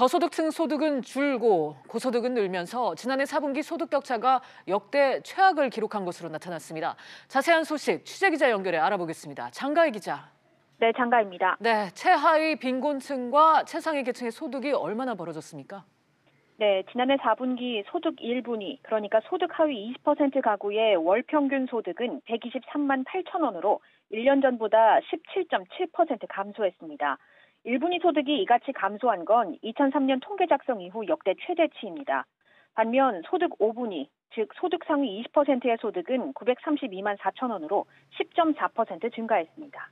저소득층 소득은 줄고 고소득은 늘면서 지난해 4분기 소득 격차가 역대 최악을 기록한 것으로 나타났습니다. 자세한 소식 취재기자 연결해 알아보겠습니다. 장가희 기자. 네, 장가입니다. 네, 최하위 빈곤층과 최상위 계층의 소득이 얼마나 벌어졌습니까? 네, 지난해 4분기 소득 1분위, 그러니까 소득 하위 20% 가구의 월 평균 소득은 123만 8천 원으로 1년 전보다 17.7% 감소했습니다. 1분위 소득이 이같이 감소한 건 2003년 통계 작성 이후 역대 최대치입니다. 반면 소득 5분위, 즉 소득 상위 20%의 소득은 932만 4천 원으로 10.4% 증가했습니다.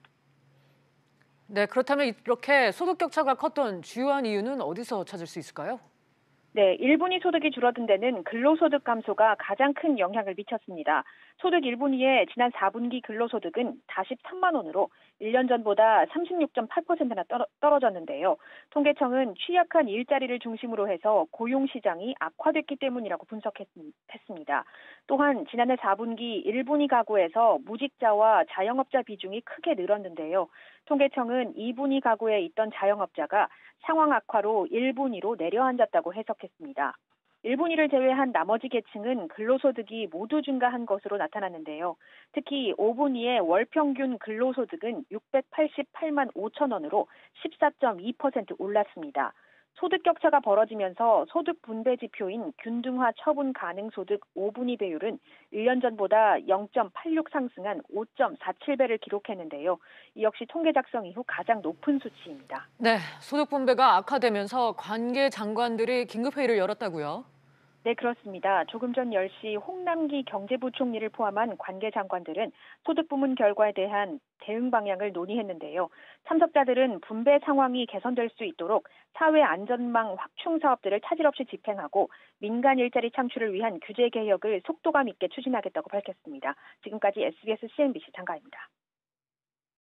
네, 그렇다면 이렇게 소득 격차가 컸던 주요한 이유는 어디서 찾을 수 있을까요? 네, 1분위 소득이 줄어든 데는 근로소득 감소가 가장 큰 영향을 미쳤습니다. 소득 1분위의 지난 4분기 근로소득은 43만 원으로 1년 전보다 36.8%나 떨어졌는데요. 통계청은 취약한 일자리를 중심으로 해서 고용시장이 악화됐기 때문이라고 분석했습니다. 또한 지난해 4분기 1분위 가구에서 무직자와 자영업자 비중이 크게 늘었는데요. 통계청은 2분위 가구에 있던 자영업자가 상황 악화로 1분위로 내려앉았다고 해석했습니다. 1분위를 제외한 나머지 계층은 근로소득이 모두 증가한 것으로 나타났는데요. 특히 5분위의 월평균 근로소득은 688만 5천 원으로 14.2% 올랐습니다. 소득 격차가 벌어지면서 소득 분배 지표인 균등화 처분 가능 소득 5분위 배율은 1년 전보다 0.86 상승한 5.47배를 기록했는데요. 이 역시 통계 작성 이후 가장 높은 수치입니다. 네, 소득 분배가 악화되면서 관계 장관들이 긴급회의를 열었다고요? 네, 그렇습니다. 조금 전 10시 홍남기 경제부총리를 포함한 관계 장관들은 소득 부문 결과에 대한 대응 방향을 논의했는데요. 참석자들은 분배 상황이 개선될 수 있도록 사회 안전망 확충 사업들을 차질 없이 집행하고 민간 일자리 창출을 위한 규제 개혁을 속도감 있게 추진하겠다고 밝혔습니다. 지금까지 SBS CNBC 장가입니다.